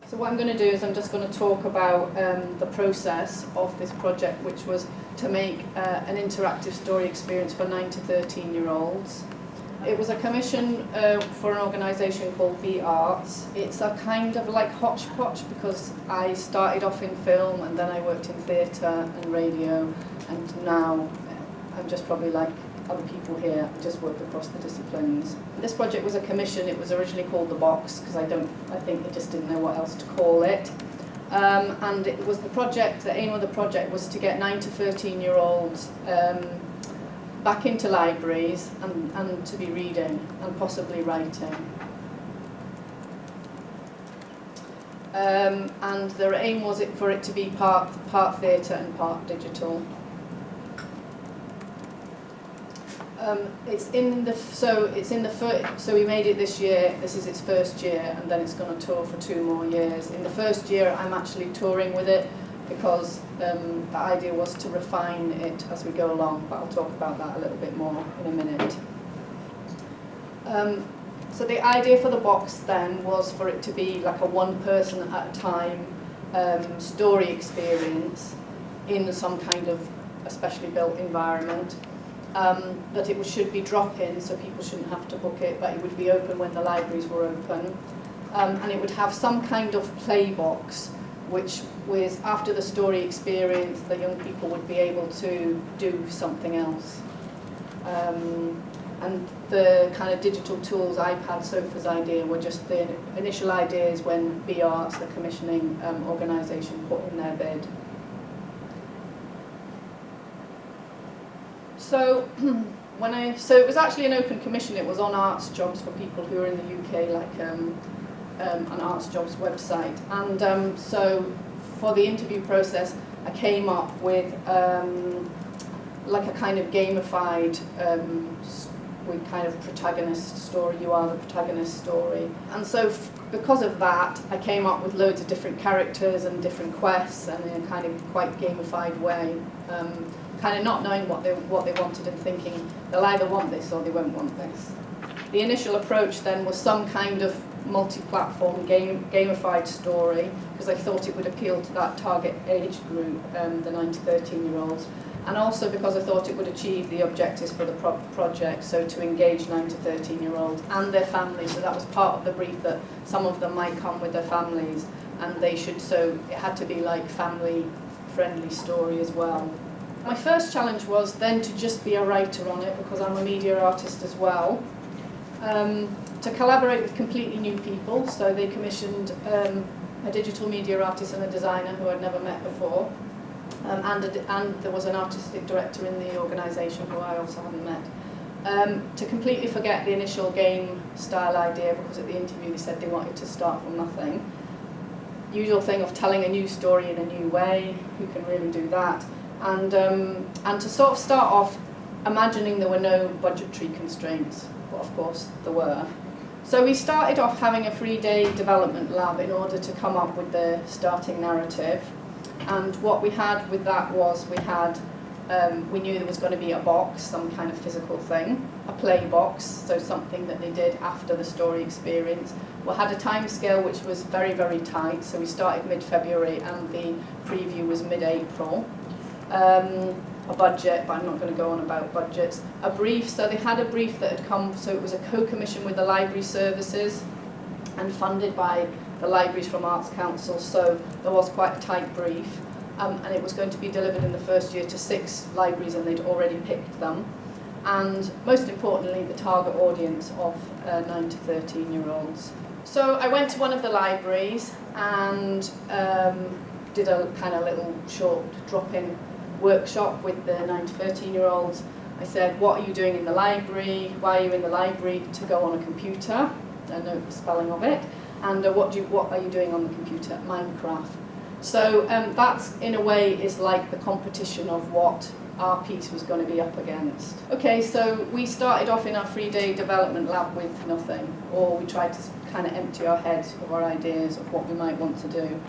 So what I'm going to do is I'm just going to talk about the process of this project, which was to make an interactive story experience for 9 to 13-year-olds. It was a commission for an organisation called Be Arts. It's a kind of like hodgepodge because I started off in film and then I worked in theatre and radio, and now I'm just probably like other people here, I just work across the disciplines. This project was a commission. It was originally called The Box because I think they just didn't know what else to call it. And it was the aim of the project was to get 9 to 13-year-olds back into libraries and to be reading and possibly writing. And their aim was for it to be part theatre and part digital. So we made it this year. This is its first year, and then it's going to tour for 2 more years. In the first year, I'm actually touring with it because the idea was to refine it as we go along. But I'll talk about that a little bit more in a minute. So the idea for the box then was for it to be like a one-person at a time story experience in some kind of a specially built environment. That it should be drop-in, so people shouldn't have to book it, but it would be open when the libraries were open. And it would have some kind of play box, which was after the story experience, the young people would be able to do something else. And the kind of digital tools, iPad, Sopha's idea, were just the initial ideas when Be Arts, the commissioning organisation, put in their bid. So it was actually an open commission. It was on Arts Jobs for people who are in the UK, like an Arts Jobs website. And so for the interview process, I came up with like a kind of gamified with kind of protagonist story. You are the protagonist story. And so because of that, I came up with loads of different characters and different quests, and in a kind of quite gamified way. Kind of not knowing what they wanted and thinking they'll either want this or they won't want this. The initial approach then was some kind of multi-platform gamified story because I thought it would appeal to that target age group, the 9 to 13-year-olds, and also because I thought it would achieve the objectives for the project, so to engage 9 to 13-year-olds and their families. So that was part of the brief, that some of them might come with their families, and so it had to be like family-friendly story as well. My first challenge was then to just be a writer on it, because I'm a media artist as well, to collaborate with completely new people. So they commissioned a digital media artist and a designer who I'd never met before, and there was an artistic director in the organisation who I also hadn't met. To completely forget the initial game style idea, because at the interview they said they wanted to start from nothing. Usual thing of telling a new story in a new way, who can really do that? And to sort of start off imagining there were no budgetary constraints, but of course there were. So we started off having a 3-day development lab in order to come up with the starting narrative. And what we had with that was we knew there was going to be a box, some kind of physical thing, a play box, so something that they did after the story experience. We had a time scale which was very, very tight, so we started mid-February and the preview was mid-April. A budget, but I'm not going to go on about budgets. A brief, so they had a brief that had come, so it was a co-commission with the library services and funded by the libraries from Arts Council, so there was quite a tight brief, and it was going to be delivered in the first year to 6 libraries, and they'd already picked them. And most importantly, the target audience of 9 to 13-year-olds. So I went to one of the libraries and did a kind of little short drop-in workshop with the 9 to 13-year-olds. I said, what are you doing in the library? Why are you in the library? To go on a computer. I know the spelling of it. And what are you doing on the computer? Minecraft. So that's, in a way, is like the competition of what our piece was going to be up against. Okay, so we started off in our 3-day development lab with nothing, or we tried to kind of empty our heads of our ideas of what we might want to do.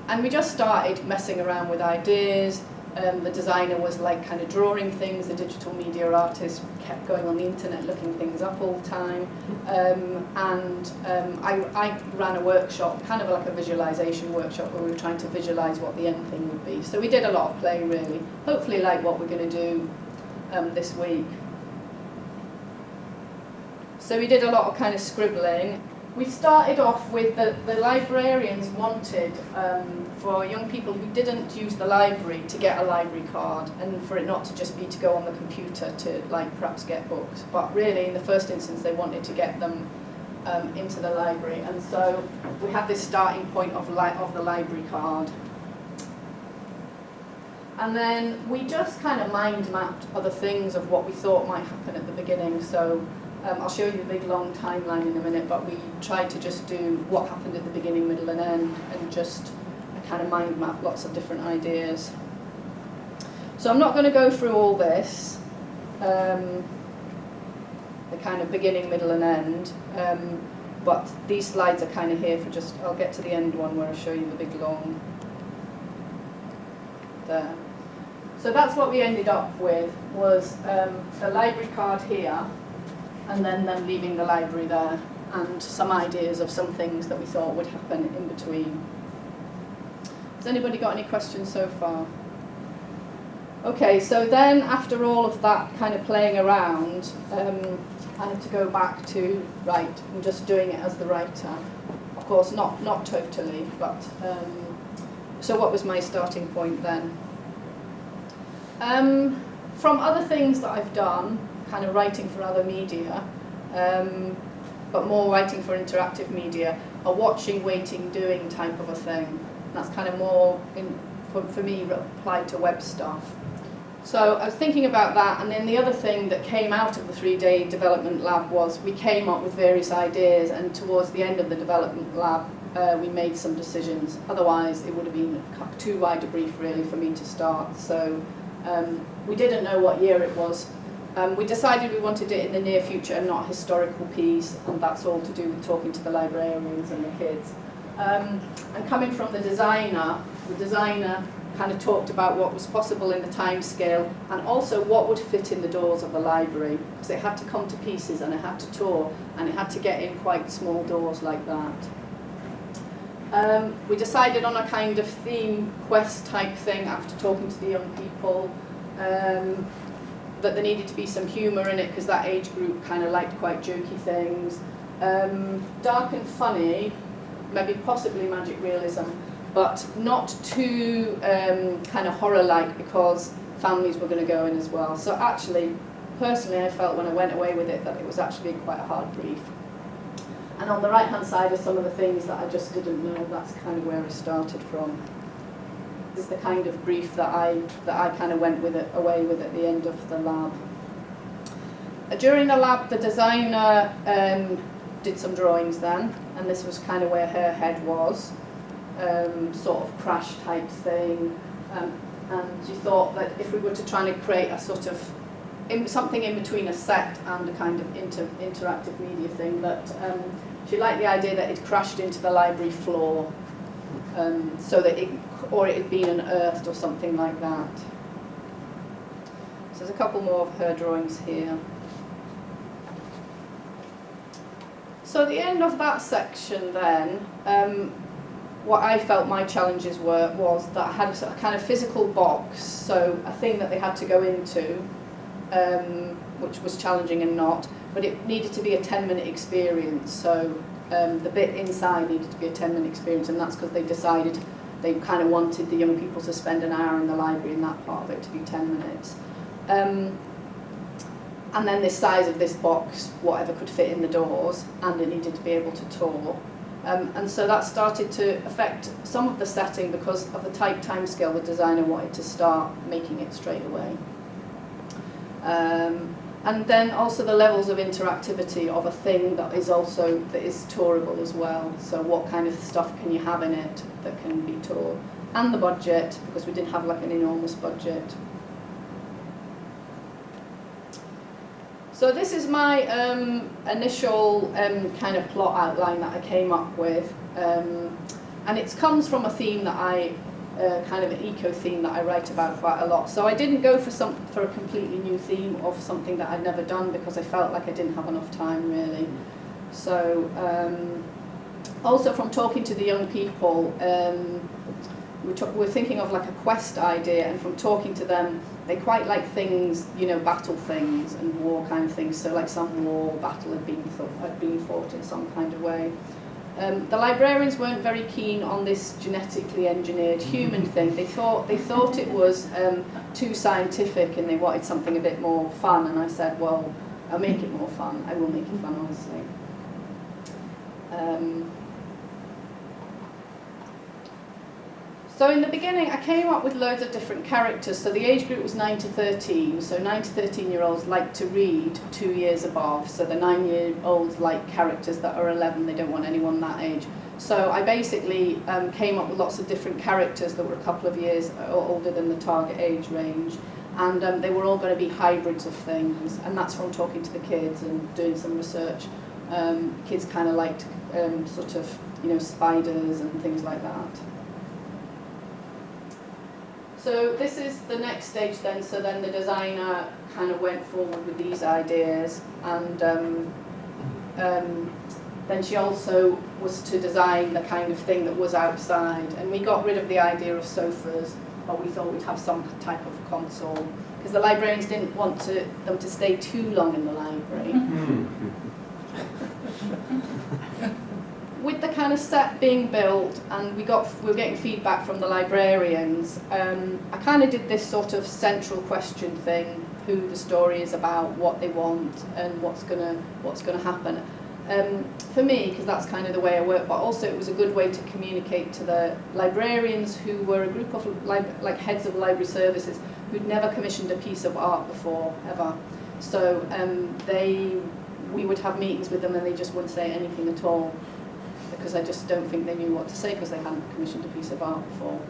And we just started messing around with ideas, The designer was like kind of drawing things, the digital media artist kept going on the internet looking things up all the time, I ran a workshop, kind of like a visualization workshop, where we were trying to visualize what the end thing would be. So we did a lot of play, really, hopefully like what we're going to do this week. So we did a lot of kind of scribbling. We started off with the librarians wanted for young people who didn't use the library to get a library card, and for it not to just be to go on the computer to like perhaps get books, but really in the first instance they wanted to get them into the library, and so we had this starting point of the library card. And then we just kind of mind mapped other things of what we thought might happen at the beginning. So I'll show you the big long timeline in a minute, but we tried to just do what happened at the beginning, middle and end, and just kind of mind map lots of different ideas. So I'm not going to go through all this, the kind of beginning, middle and end, but these slides are kind of here for just, I'll get to the end one where I show you the big long there. So that's what we ended up with, was the library card here, and then them leaving the library there, and some ideas of some things that we thought would happen in between. Has anybody got any questions so far? Okay, so then after all of that kind of playing around, I had to go back to, right, I'm just doing it as the writer. Of course, not totally, but, so what was my starting point then? From other things that I've done, kind of writing for other media, but more writing for interactive media, a watching, waiting, doing type of a thing. That's kind of more, for me, applied to web stuff. So I was thinking about that, and then the other thing that came out of the 3-day development lab was we came up with various ideas, and towards the end of the development lab, we made some decisions. Otherwise, it would have been too wide a brief, really, for me to start. So we didn't know what year it was. We decided we wanted it in the near future and not a historical piece, and that's all to do with talking to the librarians and the kids. And coming from the designer kind of talked about what was possible in the time scale, and also what would fit in the doors of the library, because it had to come to pieces and it had to tour, and it had to get in quite small doors like that. We decided on a kind of theme quest type thing after talking to the young people, that there needed to be some humour in it, because that age group kind of liked quite jokey things. Dark and funny, maybe possibly magic realism, but not too kind of horror-like, because families were going to go in as well. So actually, personally, I felt when I went away with it that it was actually quite a hard brief. And on the right-hand side are some of the things that I just didn't know. That's kind of where I started from. This is the kind of brief that I kind of went with it, away with at the end of the lab. During the lab, the designer did some drawings then, and this was kind of where her head was, sort of crash type thing. And she thought that if we were to try and create a sort of something in between a set and a kind of interactive media thing, that she liked the idea that it crashed into the library floor, so that it had been unearthed or something like that. So there's a couple more of her drawings here. So at the end of that section then, what I felt my challenges was that I had a kind of physical box, so a thing that they had to go into, which was challenging and not, but it needed to be a 10-minute experience. So the bit inside needed to be a 10-minute experience, and that's because they decided they kind of wanted the young people to spend an hour in the library and that part of it to be 10 minutes. And then the size of this box, whatever could fit in the doors, and it needed to be able to tour. And so that started to affect some of the setting because of the tight time scale. The designer wanted to start making it straight away. And then also the levels of interactivity of a thing that is tourable as well. So what kind of stuff can you have in it that can be toured? And the budget, because we didn't have like an enormous budget. So this is my initial kind of plot outline that I came up with. And it comes from a theme that I kind of an eco theme that I write about quite a lot. So I didn't go for a completely new theme of something that I'd never done, because I felt like I didn't have enough time really. So also from talking to the young people, we're thinking of like a quest idea, and from talking to them, they quite like things, you know, battle things and war kind of things. So like some war battle had been fought in some kind of way. The librarians weren't very keen on this genetically engineered human thing. They thought it was too scientific, and they wanted something a bit more fun. And I said, well, I'll make it more fun. I will make it fun, honestly. So in the beginning, I came up with loads of different characters. So the age group was 9 to 13. So 9 to 13-year-olds like to read 2 years above. So the 9-year-olds like characters that are 11. They don't want anyone that age. So I basically came up with lots of different characters that were a couple of years older than the target age range. And they were all going to be hybrids of things. And that's from talking to the kids and doing some research. Kids kind of liked sort of, you know, spiders and things like that. So this is the next stage then. So then the designer kind of went forward with these ideas, and then she also was to design the kind of thing that was outside. And we got rid of the idea of sofas, but we thought we'd have some type of console, because the librarians didn't want them to stay too long in the library. With the kind of set being built, and we were getting feedback from the librarians, I kind of did this sort of central question thing: who the story is about, what they want, and what's gonna happen. For me, because that's kind of the way I work, but also it was a good way to communicate to the librarians, who were a group of like heads of library services who'd never commissioned a piece of art before, ever. So we would have meetings with them, and they just wouldn't say anything at all, because I just don't think they knew what to say, because they hadn't commissioned a piece of art before.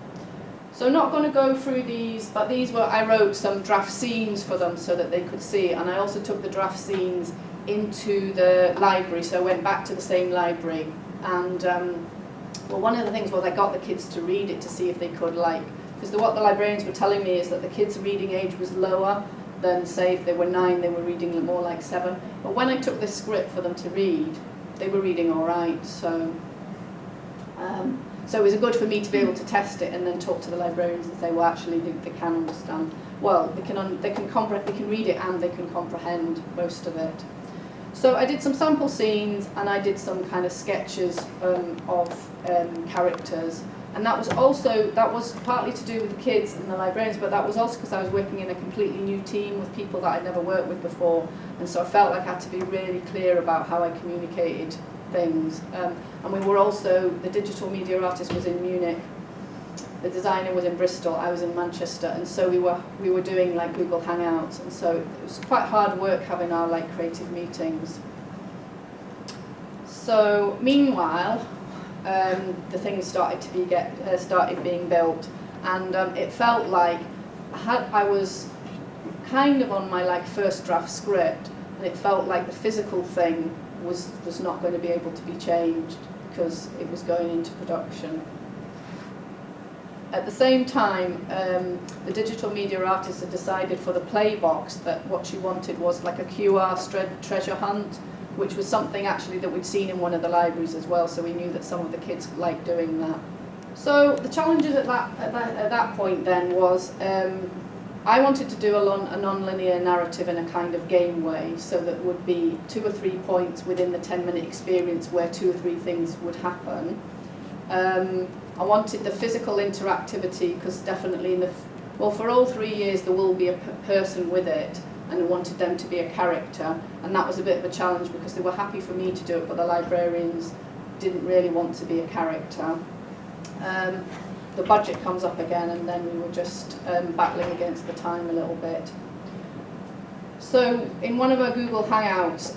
So not going to go through these, but I wrote some draft scenes for them so that they could see, and I also took the draft scenes into the library, so I went back to the same library, and well, one of the things was I got the kids to read it to see if they could, like, because what the librarians were telling me is that the kids' reading age was lower than, say, if they were 9, they were reading more like 7. But when I took this script for them to read, they were reading all right. So it was good for me to be able to test it and then talk to the librarians and say, well, actually, they can understand. Well, they can read it and they can comprehend most of it. So I did some sample scenes, and I did some kind of sketches of characters. And that was partly to do with the kids and the librarians, but that was also because I was working in a completely new team with people that I'd never worked with before, and so I felt like I had to be really clear about how I communicated things. And we were also, the digital media artist was in Munich, the designer was in Bristol, I was in Manchester, and so we were doing like Google Hangouts, and so it was quite hard work having our like creative meetings. So meanwhile, the things started being built, and it felt like I was kind of on my like first draft script, and it felt like the physical thing was not going to be able to be changed because it was going into production. At the same time, the digital media artist had decided for the play box that what she wanted was like a QR treasure hunt, which was something actually that we'd seen in one of the libraries as well, so we knew that some of the kids liked doing that. So the challenges at that point then was, I wanted to do a non-linear narrative in a kind of game way, so that would be 2 or 3 points within the 10-minute experience where 2 or 3 things would happen. I wanted the physical interactivity, because definitely for all 3 years there will be a person with it, and I wanted them to be a character, and that was a bit of a challenge because they were happy for me to do it, but the librarians didn't really want to be a character. The budget comes up again, and then we were just battling against the time a little bit. So in one of our Google Hangouts,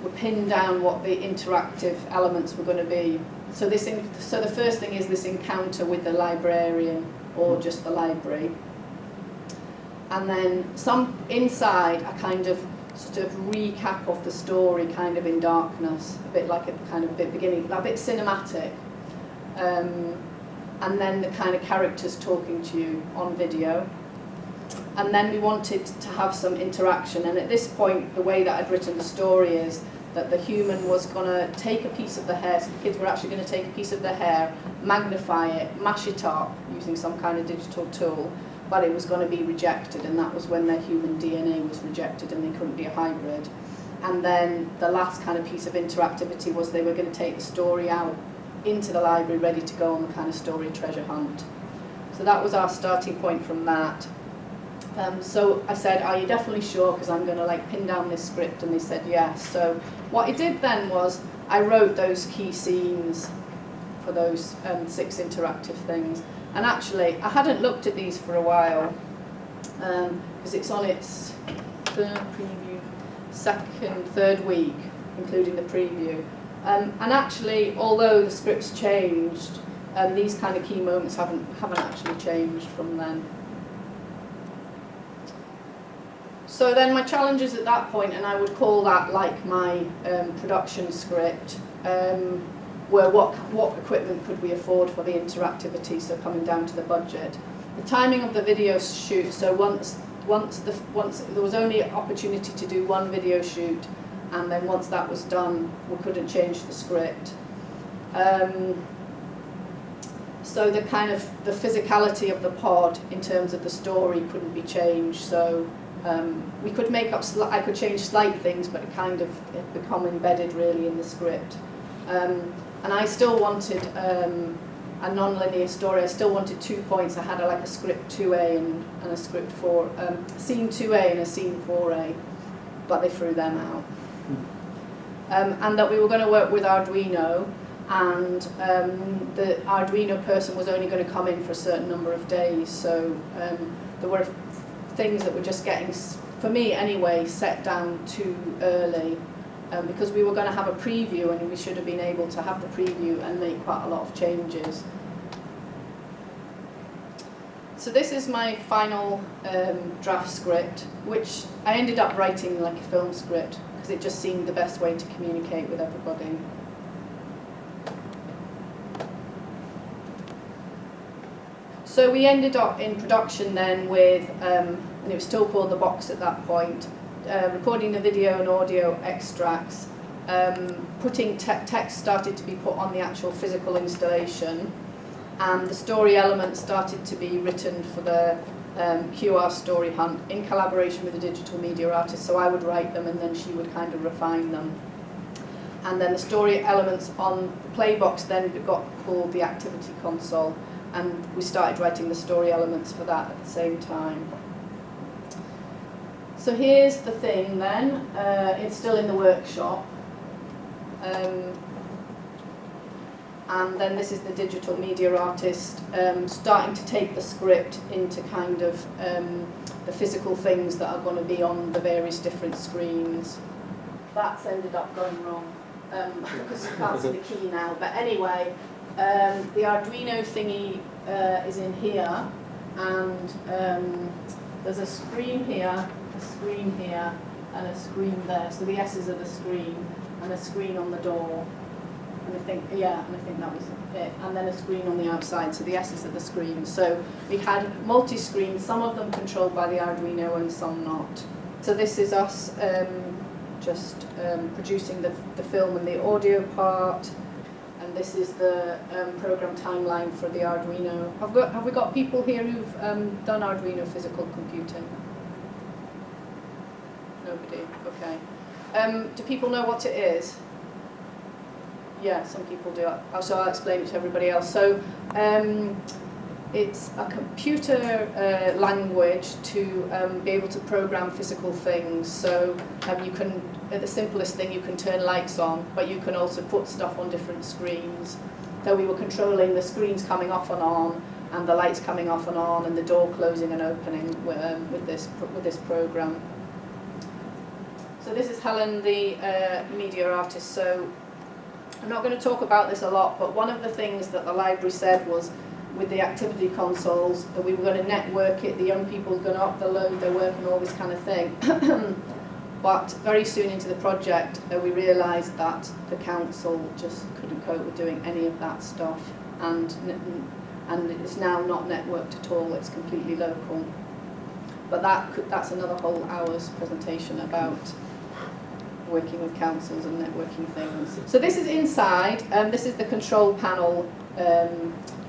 we pinned down what the interactive elements were going to be. So the first thing is this encounter with the librarian, or just the library. And then inside a kind of sort of recap of the story, kind of in darkness, a bit like a kind of bit beginning, a bit cinematic. and then the kind of characters talking to you on video. And then we wanted to have some interaction, and at this point the way that I'd written the story is that the human was going to take a piece of the hair, so the kids were actually going to take a piece of the hair, magnify it, mash it up using some kind of digital tool, but it was going to be rejected, and that was when their human DNA was rejected and they couldn't be a hybrid. And then the last kind of piece of interactivity was they were going to take the story out into the library ready to go on the kind of story treasure hunt. So that was our starting point from that. So I said, are you definitely sure, because I'm going to like pin down this script, and they said yes. So what I did then was I wrote those key scenes for those 6 interactive things, and actually I hadn't looked at these for a while because it's on its third week, including the preview, and actually although the script's changed, these kind of key moments haven't actually changed from then. So then my challenges at that point, and I would call that like my production script, were what equipment could we afford for the interactivity, so coming down to the budget. The timing of the video shoot, so once there was only opportunity to do 1 video shoot, and then once that was done, we couldn't change the script. So the kind of the physicality of the pod in terms of the story couldn't be changed. So we could make up, I could change slight things, but it kind of become embedded really in the script. And I still wanted a non-linear story. I still wanted 2 points. I had like a script 2A and a script 4, scene 2A and a scene 4A, but they threw them out. And that we were going to work with Arduino, and the Arduino person was only going to come in for a certain number of days. So there were things that were just getting, for me anyway, set down too early. Because we were going to have a preview, and we should have been able to have the preview and make quite a lot of changes. So this is my final draft script, which I ended up writing like a film script because it just seemed the best way to communicate with everybody. So we ended up in production then with, and it was still called The Box at that point, recording the video and audio extracts, putting text started to be put on the actual physical installation, and the story elements started to be written for the QR story hunt in collaboration with the digital media artist. So I would write them and then she would kind of refine them. And then the story elements on the Playbox then got called the activity console, and we started writing the story elements for that at the same time. So here's the thing then, it's still in the workshop, and then this is the digital media artist starting to take the script into kind of the physical things that are going to be on the various different screens. That's ended up going wrong, because you can't see the key now, but anyway, the Arduino thingy is in here, and there's a screen here, a screen here, and a screen there. So the S's are the screen, and a screen on the door. And I think that was it. And then a screen on the outside, so the S's are the screen. So we had multi-screen, some of them controlled by the Arduino and some not. So this is us just producing the film and the audio part. And this is the program timeline for the Arduino. Have we got people here who've done Arduino physical computing? Nobody, okay. Do people know what it is? Yeah, some people do. So I'll explain it to everybody else. So it's a computer language to be able to program physical things. So you can, the simplest thing, you can turn lights on, but you can also put stuff on different screens. So we were controlling the screens coming off and on, and the lights coming off and on, and the door closing and opening with this program. So this is Helen, the media artist. So I'm not going to talk about this a lot, but one of the things that the library said was, with the activity consoles, that we were going to network it, the young people were going to upload their work and all this kind of thing. But very soon into the project, we realised that the council just couldn't cope with doing any of that stuff. And and it's now not networked at all, it's completely local. But that's another whole hour's presentation about working with councils and networking things. So this is inside, this is the control panel.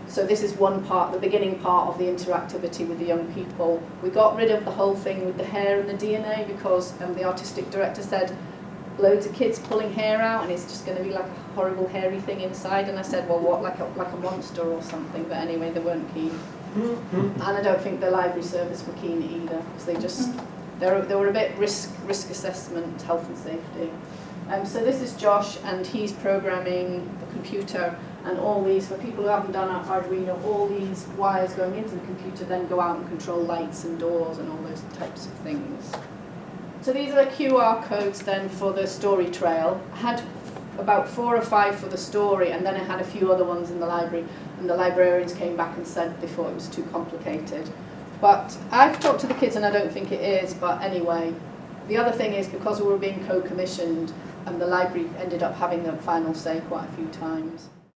So this is one part, the beginning part of the interactivity with the young people. We got rid of the whole thing with the hair and the DNA because the artistic director said loads of kids pulling hair out and it's just going to be like a horrible hairy thing inside. And I said, well, what, like a monster or something? But anyway, they weren't keen. And I don't think the library service were keen either because they were a bit risk assessment, health and safety. So this is Josh, and he's programming the computer, and all these, for people who haven't done Arduino, all these wires going into the computer then go out and control lights and doors and all those types of things. So these are the QR codes then for the story trail. I had about 4 or 5 for the story, and then I had a few other ones in the library, and the librarians came back and said they thought it was too complicated. But I've talked to the kids and I don't think it is, but anyway. The other thing is, because we were being co-commissioned, and the library ended up having the final say quite a few times.